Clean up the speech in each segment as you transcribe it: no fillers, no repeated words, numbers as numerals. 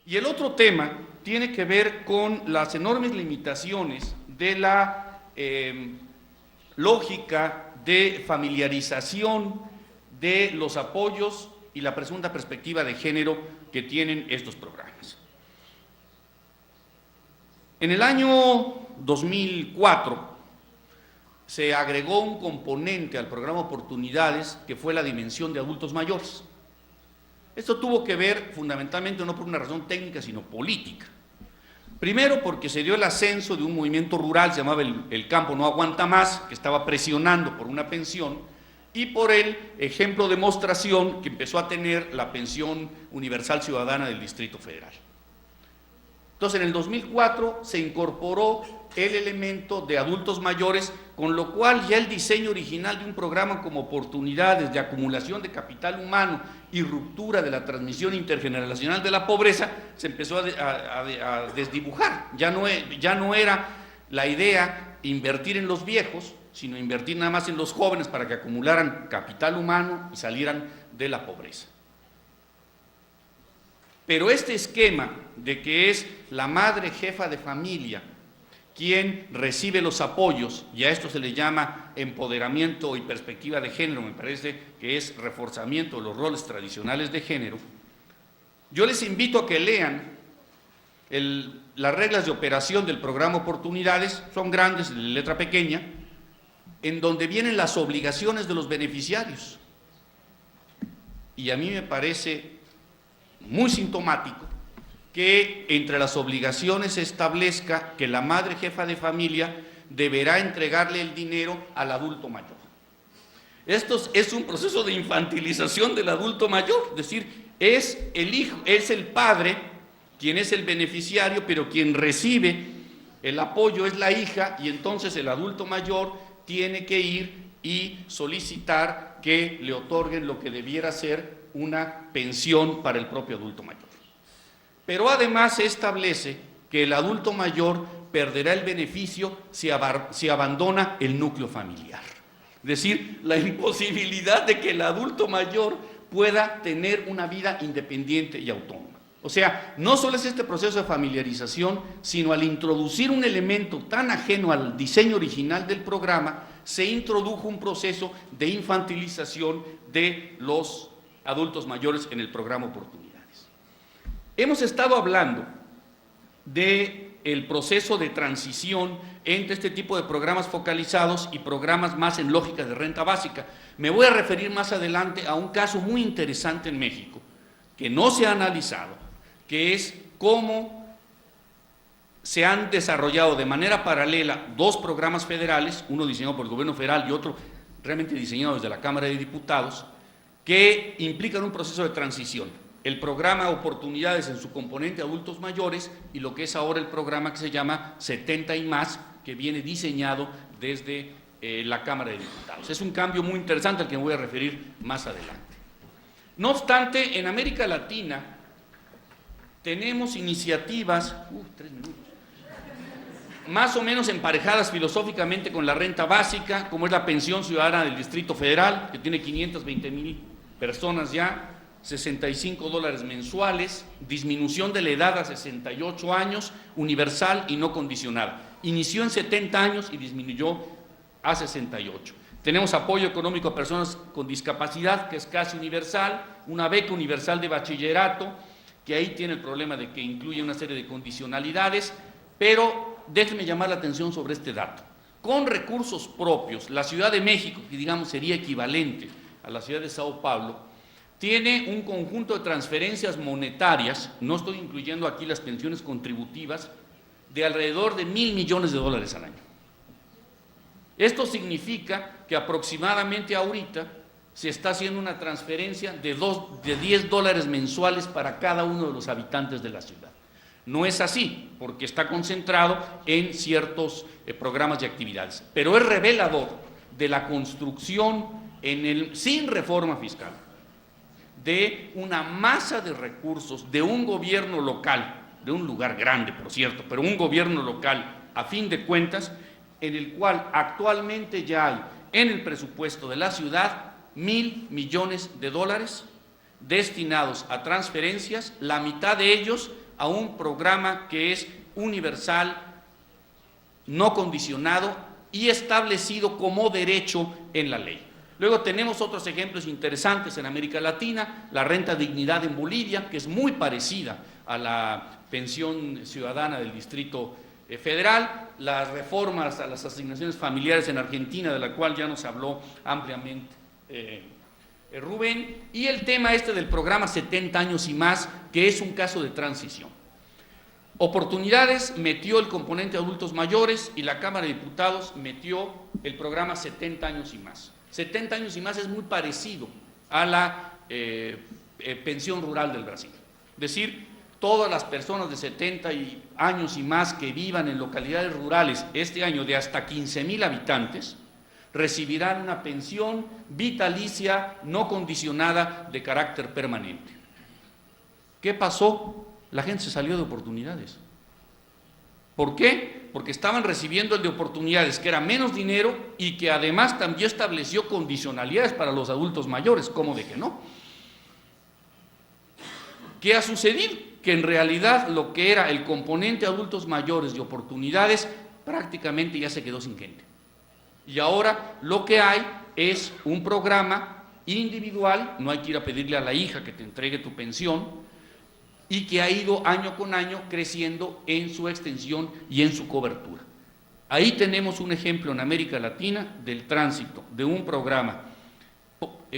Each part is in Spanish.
Y el otro tema tiene que ver con las enormes limitaciones de la lógica de familiarización de los apoyos y la presunta perspectiva de género que tienen estos programas. En el año 2004 se agregó un componente al programa Oportunidades que fue la dimensión de adultos mayores. Esto tuvo que ver fundamentalmente no por una razón técnica, sino política. Primero porque se dio el ascenso de un movimiento rural, se llamaba el Campo No Aguanta Más, que estaba presionando por una pensión, y por el ejemplo de demostración que empezó a tener la pensión universal ciudadana del Distrito Federal. Entonces, en el 2004 se incorporó el elemento de adultos mayores, con lo cual ya el diseño original de un programa como Oportunidades de acumulación de capital humano y ruptura de la transmisión intergeneracional de la pobreza se empezó a desdibujar. Ya no era la idea invertir en los viejos, sino invertir nada más en los jóvenes para que acumularan capital humano y salieran de la pobreza. Pero este esquema de que es la madre jefa de familia quien recibe los apoyos, y a esto se le llama empoderamiento y perspectiva de género, me parece que es reforzamiento de los roles tradicionales de género, yo les invito a que lean las reglas de operación del programa Oportunidades, son grandes, de letra pequeña, en donde vienen las obligaciones de los beneficiarios. Y a mí me parece muy sintomático que entre las obligaciones se establezca que la madre jefa de familia deberá entregarle el dinero al adulto mayor. Esto es un proceso de infantilización del adulto mayor, es decir, es el hijo, es el padre quien es el beneficiario, pero quien recibe el apoyo es la hija, y entonces el adulto mayor tiene que ir y solicitar que le otorguen lo que debiera ser una pensión para el propio adulto mayor. Pero además se establece que el adulto mayor perderá el beneficio si abandona el núcleo familiar. Es decir, la imposibilidad de que el adulto mayor pueda tener una vida independiente y autónoma. O sea, no solo es este proceso de familiarización, sino al introducir un elemento tan ajeno al diseño original del programa, se introdujo un proceso de infantilización de los adultos mayores en el programa Oportunidades. Hemos estado hablando del proceso de transición entre este tipo de programas focalizados y programas más en lógica de renta básica. Me voy a referir más adelante a un caso muy interesante en México, que no se ha analizado, que es cómo se han desarrollado de manera paralela dos programas federales, uno diseñado por el gobierno federal y otro realmente diseñado desde la Cámara de Diputados, que implican un proceso de transición. El programa Oportunidades en su componente adultos mayores y lo que es ahora el programa que se llama 70 y más, que viene diseñado desde la Cámara de Diputados. Es un cambio muy interesante al que me voy a referir más adelante. No obstante, en América Latina tenemos iniciativas, 3 minutos, más o menos emparejadas filosóficamente con la renta básica, como es la pensión ciudadana del Distrito Federal, que tiene 520,000 personas ya, $65 mensuales, disminución de la edad a 68 años, universal y no condicionada. Inició en 70 años y disminuyó a 68. Tenemos apoyo económico a personas con discapacidad, que es casi universal, una beca universal de bachillerato, que ahí tiene el problema de que incluye una serie de condicionalidades, pero déjenme llamar la atención sobre este dato. Con recursos propios, la Ciudad de México, que digamos sería equivalente a la ciudad de Sao Paulo, tiene un conjunto de transferencias monetarias, no estoy incluyendo aquí las pensiones contributivas, de alrededor de $1,000 millones al año. Esto significa que aproximadamente ahorita se está haciendo una transferencia de $10 mensuales para cada uno de los habitantes de la ciudad. No es así, porque está concentrado en ciertos programas y actividades, pero es revelador de la construcción sin reforma fiscal, de una masa de recursos de un gobierno local, de un lugar grande, por cierto, pero un gobierno local, a fin de cuentas, en el cual actualmente ya hay en el presupuesto de la ciudad $1,000 millones destinados a transferencias, la mitad de ellos a un programa que es universal, no condicionado y establecido como derecho en la ley. Luego tenemos otros ejemplos interesantes en América Latina, la renta dignidad en Bolivia, que es muy parecida a la pensión ciudadana del Distrito Federal, las reformas a las asignaciones familiares en Argentina, de la cual ya nos habló ampliamente Rubén, y el tema del programa 70 años y más, que es un caso de transición. Oportunidades metió el componente adultos mayores y la Cámara de Diputados metió el programa 70 años y más. 70 años y más es muy parecido a la pensión rural del Brasil. Es decir, todas las personas de 70 años y más que vivan en localidades rurales este año de hasta 15,000 habitantes recibirán una pensión vitalicia no condicionada de carácter permanente. ¿Qué pasó? La gente se salió de oportunidades. ¿Por qué? Porque estaban recibiendo el de oportunidades, que era menos dinero y que además también estableció condicionalidades para los adultos mayores. ¿Cómo de que no? ¿Qué ha sucedido? Que en realidad lo que era el componente adultos mayores de oportunidades prácticamente ya se quedó sin gente. Y ahora lo que hay es un programa individual, no hay que ir a pedirle a la hija que te entregue tu pensión, y que ha ido año con año creciendo en su extensión y en su cobertura. Ahí tenemos un ejemplo en América Latina del tránsito de un programa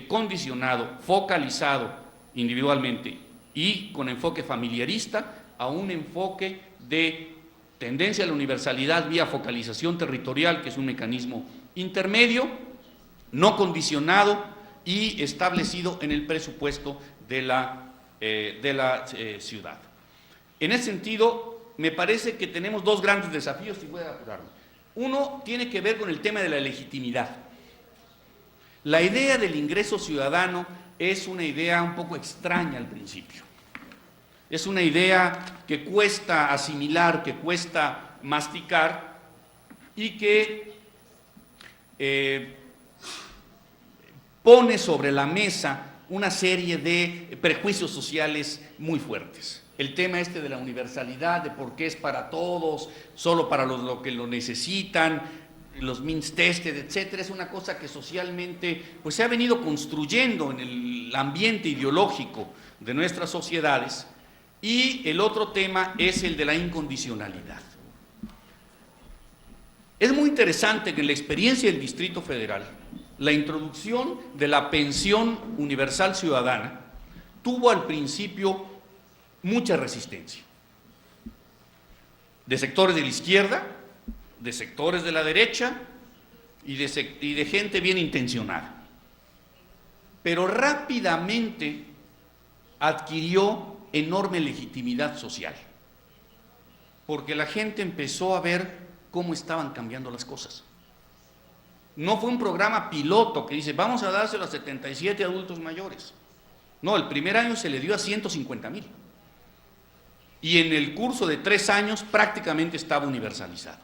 condicionado, focalizado individualmente y con enfoque familiarista a un enfoque de tendencia a la universalidad vía focalización territorial, que es un mecanismo intermedio, no condicionado y establecido en el presupuesto de la ciudad. En ese sentido, me parece que tenemos dos grandes desafíos, si voy a apurarme. Uno tiene que ver con el tema de la legitimidad. La idea del ingreso ciudadano es una idea un poco extraña al principio. Es una idea que cuesta asimilar, que cuesta masticar y que pone sobre la mesa una serie de prejuicios sociales muy fuertes. El tema de la universalidad, de por qué es para todos, solo para los que lo necesitan, los means tested, etcétera, es una cosa que socialmente pues, se ha venido construyendo en el ambiente ideológico de nuestras sociedades. Y el otro tema es el de la incondicionalidad. Es muy interesante que en la experiencia del Distrito Federal, la introducción de la pensión universal ciudadana tuvo al principio mucha resistencia, de sectores de la izquierda, de sectores de la derecha y de gente bien intencionada. Pero rápidamente adquirió enorme legitimidad social, porque la gente empezó a ver cómo estaban cambiando las cosas. No fue un programa piloto que dice, vamos a dárselo a 77 adultos mayores. No, el primer año se le dio a 150,000. Y en el curso de 3 años prácticamente estaba universalizado.